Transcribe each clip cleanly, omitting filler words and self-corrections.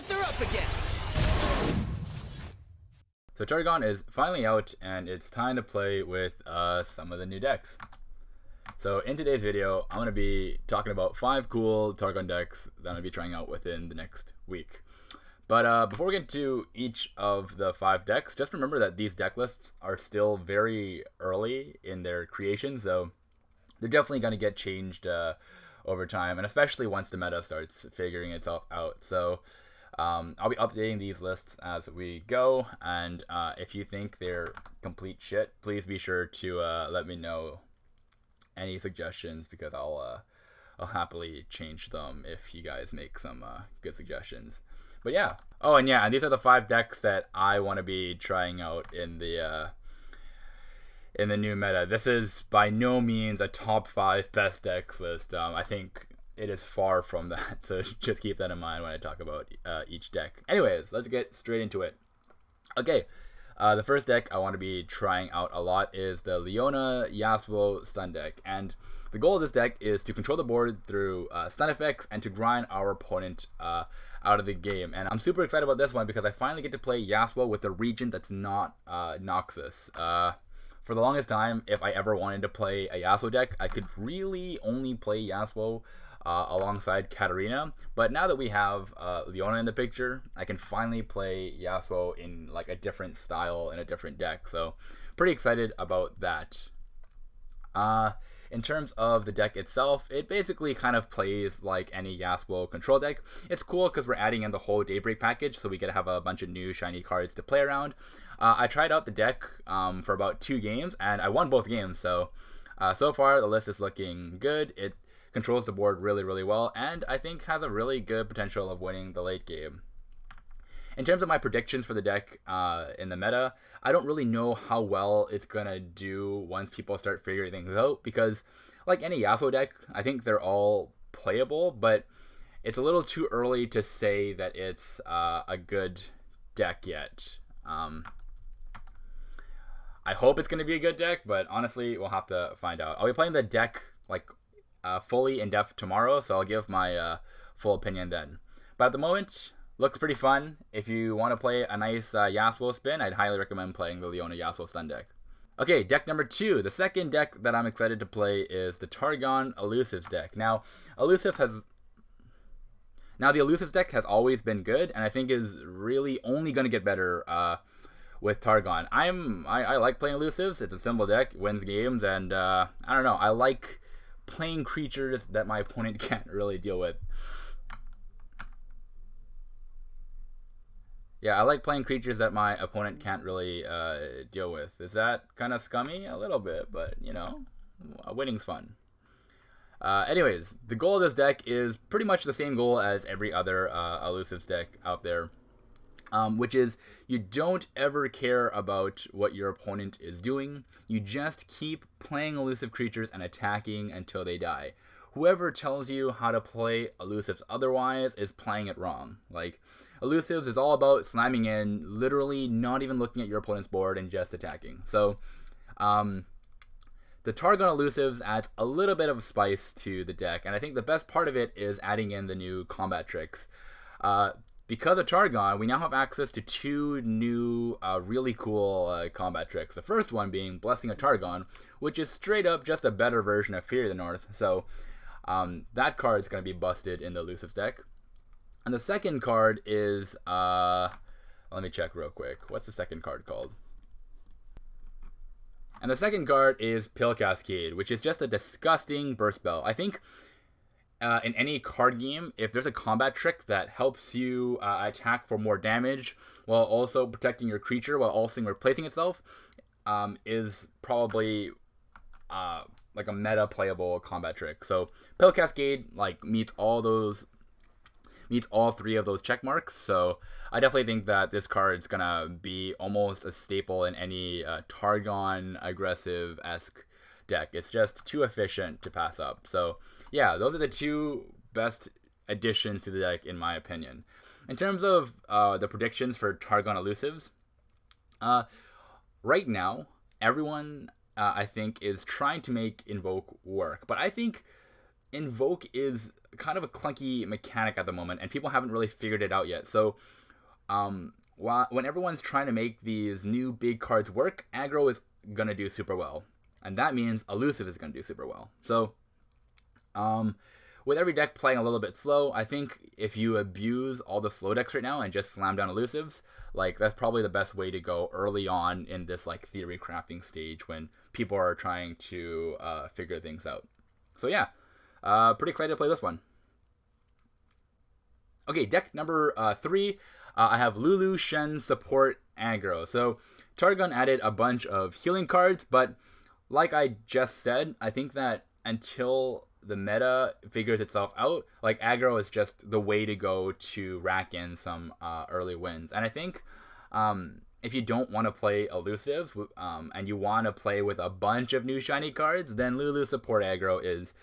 what they're up against. So Targon is finally out, and it's time to play with some of the new decks. So in today's video, I'm going to be talking about 5 cool Targon decks that I'm going to be trying out within the next week. But before we get to each of the 5 decks, just remember that these deck lists are still very early in their creation, so they're definitely going to get changed over time, and especially once the meta starts figuring itself out. So I'll be updating these lists as we go, and if you think they're complete shit, please be sure to let me know any suggestions, because I'll happily change them if you guys make some good suggestions. But yeah. Oh, and yeah, and these are the 5 decks that I want to be trying out in the new meta. This is by no means a top 5 best decks list. I think it is far from that, so just keep that in mind when I talk about each deck. Anyways, let's get straight into it. Okay, the first deck I want to be trying out a lot is the Leona Yasuo stun deck, and the goal of this deck is to control the board through stun effects and to grind our opponent out of the game. And I'm super excited about this one because I finally get to play Yasuo with a regent that's not Noxus. For the longest time, if I ever wanted to play a Yasuo deck, I could really only play Yasuo alongside Katarina. But now that we have Leona in the picture, I can finally play Yasuo in like a different style, in a different deck. So pretty excited about that. In terms of the deck itself, it basically kind of plays like any Yasuo control deck. It's cool because we're adding in the whole Daybreak package, so we get to have a bunch of new shiny cards to play around. I tried out the deck for about 2 games, and I won both games, so so far the list is looking good. It controls the board really, really well, and I think has a really good potential of winning the late game. In terms of my predictions for the deck in the meta, I don't really know how well it's going to do once people start figuring things out, because like any Yasuo deck, I think they're all playable, but it's a little too early to say that it's a good deck yet. I hope it's going to be a good deck, but honestly, we'll have to find out. I'll be playing the deck like fully in depth tomorrow, so I'll give my full opinion then. But at the moment, looks pretty fun. If you want to play a nice Yasuo spin, I'd highly recommend playing the Leona Yasuo stun deck. Okay, deck number 2. The second deck that I'm excited to play is the Targon Elusives deck. Now, the Elusives deck has always been good, and I think is really only going to get better with Targon. I like playing Elusives. It's a simple deck, wins games, and I don't know. I like playing creatures that my opponent can't really deal with. Yeah, I like playing creatures that my opponent can't really deal with. Is that kind of scummy? A little bit, but, you know, winning's fun. Anyways, the goal of this deck is pretty much the same goal as every other Elusives deck out there, which is you don't ever care about what your opponent is doing. You just keep playing elusive creatures and attacking until they die. Whoever tells you how to play Elusives otherwise is playing it wrong. Like, Elusives is all about slamming in, literally not even looking at your opponent's board and just attacking. So, the Targon Elusives adds a little bit of spice to the deck, and I think the best part of it is adding in the new combat tricks. Because of Targon, we now have access to 2 new really cool combat tricks. The first one being Blessing of Targon, which is straight up just a better version of Fury of the North. So that card is going to be busted in the Elusives deck. And the second card is, let me check real quick. What's the second card called? And the second card is Pill Cascade, which is just a disgusting burst spell. I think in any card game, if there's a combat trick that helps you attack for more damage while also protecting your creature while also replacing itself, is probably like a meta playable combat trick. So Pill Cascade like meets all 3 of those check marks. So I definitely think that this card is gonna be almost a staple in any Targon aggressive-esque deck. It's just too efficient to pass up. So yeah, those are the 2 best additions to the deck in my opinion. In terms of the predictions for Targon Elusives, right now everyone I think is trying to make Invoke work, but I think Invoke is kind of a clunky mechanic at the moment, and people haven't really figured it out yet. So when everyone's trying to make these new big cards work, aggro is going to do super well. And that means elusive is going to do super well. So with every deck playing a little bit slow, I think if you abuse all the slow decks right now and just slam down elusives, like that's probably the best way to go early on in this like theory crafting stage when people are trying to figure things out. So yeah, pretty excited to play this one. Okay, deck number 3, I have Lulu, Shen, Support, Aggro. So Targon added a bunch of healing cards, but like I just said, I think that until the meta figures itself out, like aggro is just the way to go to rack in some early wins. And I think if you don't want to play elusives and you want to play with a bunch of new shiny cards, then Lulu Support Aggro is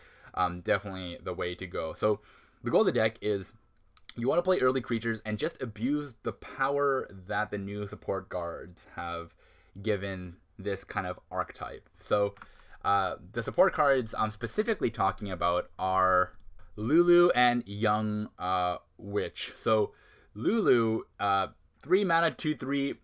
definitely the way to go. So the goal of the deck is you want to play early creatures and just abuse the power that the new support cards have given this kind of archetype. So the support cards I'm specifically talking about are Lulu and Young Witch. So Lulu, 3 mana, 2/3,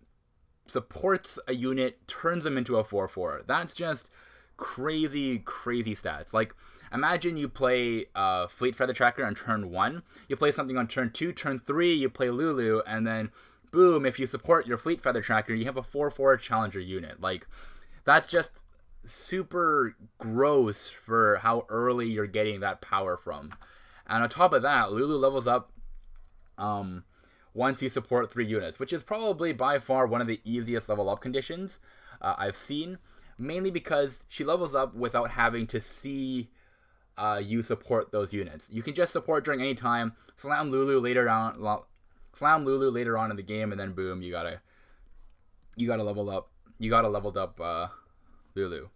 supports a unit, turns them into a 4/4. That's just crazy stats. Like, imagine you play Fleet Feather Tracker on turn 1, you play something on turn 2, turn 3, you play Lulu, and then boom, if you support your Fleet Feather Tracker, you have a 4/4 challenger unit. Like, that's just super gross for how early you're getting that power from. And on top of that, Lulu levels up once you support 3 units, which is probably by far one of the easiest level up conditions I've seen, mainly because she levels up without having to see you support those units. You can just support during any time, slam Lulu later on in the game, and then boom, you gotta level up. You gotta leveled up Lulu.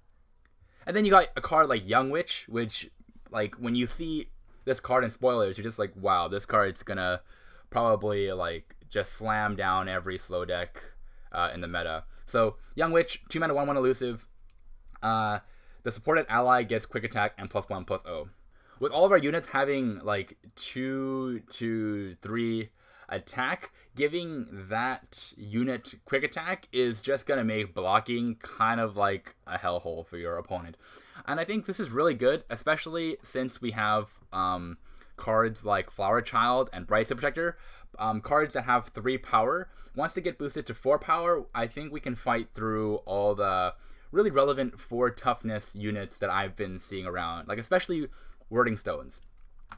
And then you got a card like Young Witch, which, like, when you see this card in spoilers, you're just like, wow, this card's gonna probably, like, just slam down every slow deck in the meta. So, Young Witch, 2 mana, 1/1 elusive. The supported ally gets quick attack and +1/+0. With all of our units having, like, 2/3 attack, giving that unit quick attack is just going to make blocking kind of like a hellhole for your opponent. And I think this is really good, especially since we have cards like Flower Child and Bright Sea Protector, cards that have 3 power. Once they get boosted to 4 power, I think we can fight through all the really relevant 4 toughness units that I've been seeing around, like especially Wording Stones.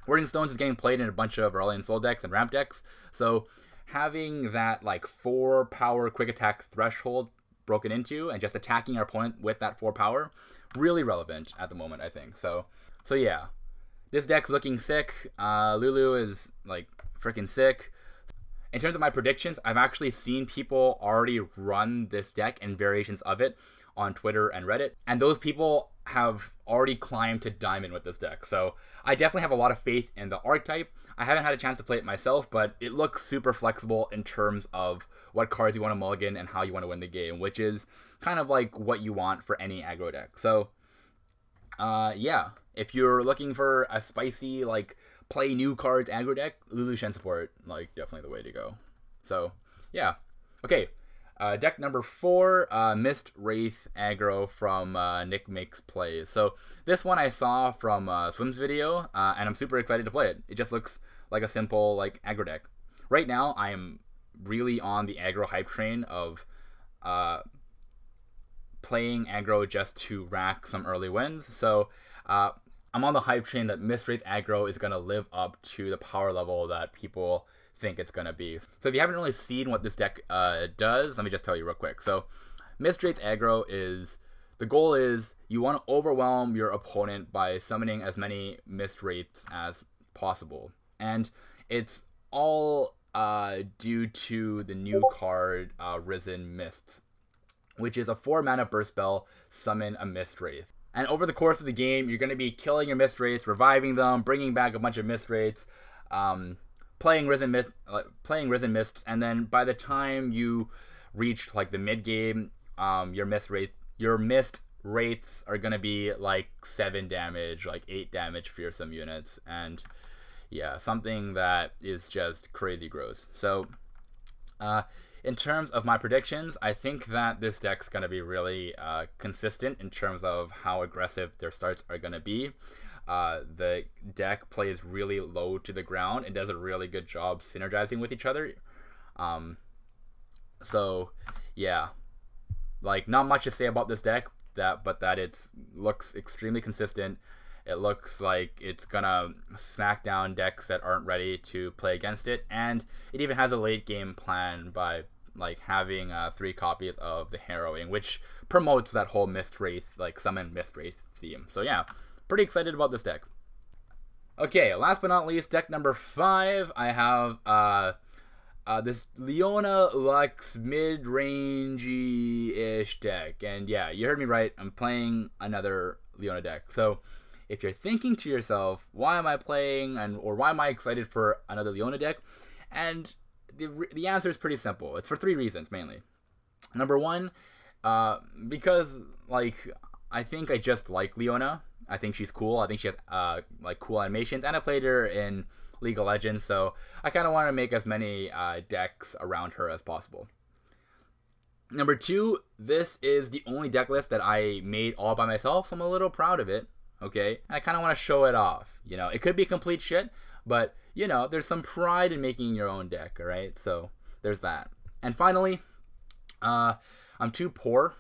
Wording Stones is getting played in a bunch of Aurelion Soul decks and ramp decks, so having that like 4 power quick attack threshold broken into and just attacking our opponent with that 4 power, really relevant at the moment, I think. So yeah, this deck's looking sick. Lulu is like freaking sick. In terms of my predictions, I've actually seen people already run this deck and variations of it on Twitter and Reddit, and those people have already climbed to diamond with this deck. So I definitely have a lot of faith in the archetype. I haven't had a chance to play it myself, but it looks super flexible in terms of what cards you want to mulligan and how you want to win the game, which is kind of like what you want for any aggro deck. So yeah, if you're looking for a spicy, like, play new cards aggro deck, Lulu Shen support, like, definitely the way to go. So yeah, okay. Deck number 4, Mistwraith Aggro from Nick Makes Plays. So this one I saw from Swim's video, and I'm super excited to play it. It just looks like a simple, like, aggro deck. Right now, I am really on the aggro hype train of playing aggro just to rack some early wins. So I'm on the hype train that Mistwraith Aggro is going to live up to the power level that people think it's going to be. So if you haven't really seen what this deck does, let me just tell you real quick. So Mistwraith Aggro is, the goal is you want to overwhelm your opponent by summoning as many Mistwraiths as possible. And it's all due to the new card Risen Mists, which is a 4 mana burst spell, summon a Mistwraith. And over the course of the game, you're going to be killing your Mistwraiths, reviving them, bringing back a bunch of Mistwraiths, playing Risen Mists, and then by the time you reach like the mid game, your Mist wraiths are gonna be like 7 damage, like 8 damage fearsome units, and yeah, something that is just crazy gross. So in terms of my predictions, I think that this deck's going to be really consistent in terms of how aggressive their starts are going to be. The deck plays really low to the ground and does a really good job synergizing with each other. So yeah, like, not much to say about this deck, but that it looks extremely consistent. It looks like it's gonna smack down decks that aren't ready to play against it, and it even has a late game plan by like having 3 copies of the Harrowing, which promotes that whole Mistwraith, like summon Mistwraith theme. So yeah, pretty excited about this deck. Okay, last but not least, deck number 5. I have this Leona Lux Midrange-ish deck, and yeah, you heard me right. I'm playing another Leona deck. So if you're thinking to yourself, why am I playing, or why am I excited for another Leona deck? And the answer is pretty simple. It's for 3 reasons mainly. Number 1, because like I think I just like Leona. I think she's cool. I think she has like cool animations, and I played her in League of Legends, so I kind of want to make as many decks around her as possible. Number 2, this is the only deck list that I made all by myself, so I'm a little proud of it. Okay, and I kind of want to show it off. You know, it could be complete shit, but you know, there's some pride in making your own deck. All right, so there's that. And finally, I'm too poor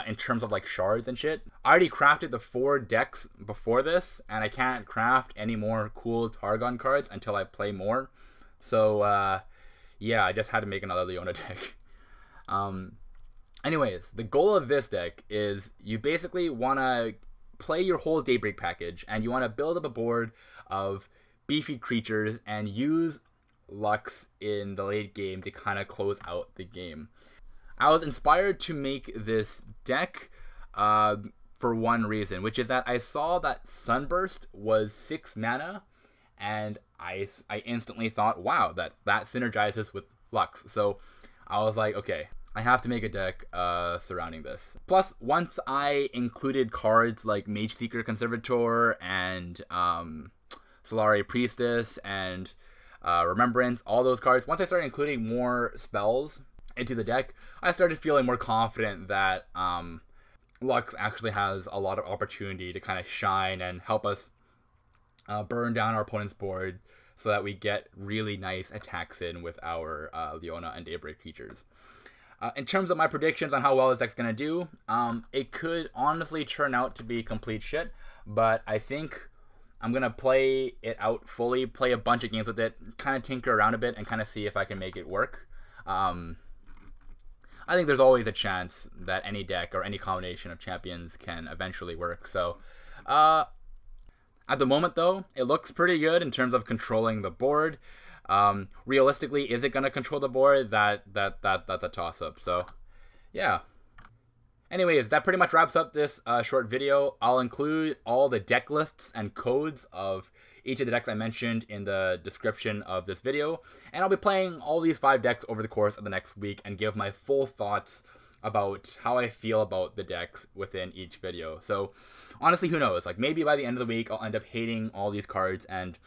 in terms of like shards and shit. I already crafted the 4 decks before this, and I can't craft any more cool Targon cards until I play more. So yeah, I just had to make another Leona deck. Anyways, the goal of this deck is you basically want to play your whole Daybreak package, and you want to build up a board of beefy creatures and use Lux in the late game to kind of close out the game. I was inspired to make this deck for one reason, which is that I saw that Sunburst was 6 mana, and I instantly thought, wow, that synergizes with Lux. So I was like, okay, I have to make a deck surrounding this. Plus, once I included cards like Mage Seeker Conservator and Solari Priestess and Remembrance, all those cards, once I started including more spells into the deck, I started feeling more confident that Lux actually has a lot of opportunity to kind of shine and help us burn down our opponent's board so that we get really nice attacks in with our Leona and Daybreak creatures. In terms of my predictions on how well this deck's going to do, it could honestly turn out to be complete shit, but I think I'm going to play it out fully, play a bunch of games with it, kind of tinker around a bit, and kind of see if I can make it work. I think there's always a chance that any deck or any combination of champions can eventually work. So, at the moment, though, it looks pretty good in terms of controlling the board. Realistically, is it going to control the board? That's a toss-up. So, yeah. Anyways, that pretty much wraps up this short video. I'll include all the deck lists and codes of each of the decks I mentioned in the description of this video, and I'll be playing all these 5 decks over the course of the next week and give my full thoughts about how I feel about the decks within each video. So, honestly, who knows? Like, maybe by the end of the week, I'll end up hating all these cards and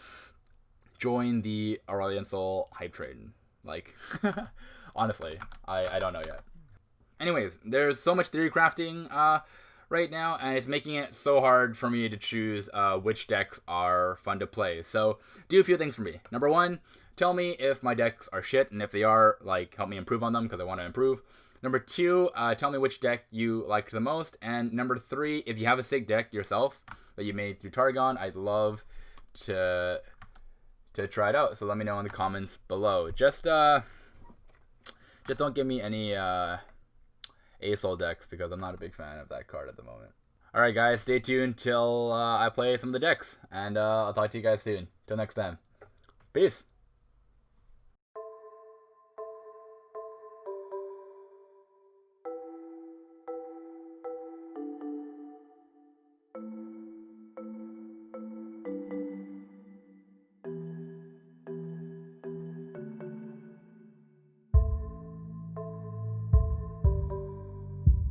join the Aurelion Sol hype train. Like, honestly, I don't know yet. Anyways, there's so much theory crafting right now, and it's making it so hard for me to choose which decks are fun to play. So, do a few things for me. Number 1, tell me if my decks are shit, and if they are, like, help me improve on them, because I want to improve. Number 2, tell me which deck you liked the most. And number 3, if you have a sick deck yourself that you made through Targon, I'd love to try it out. So let me know in the comments below. Just don't give me any ASOL decks, because I'm not a big fan of that card at the moment. Alright guys, stay tuned till I play some of the decks, and I'll talk to you guys soon. Till next time. Peace!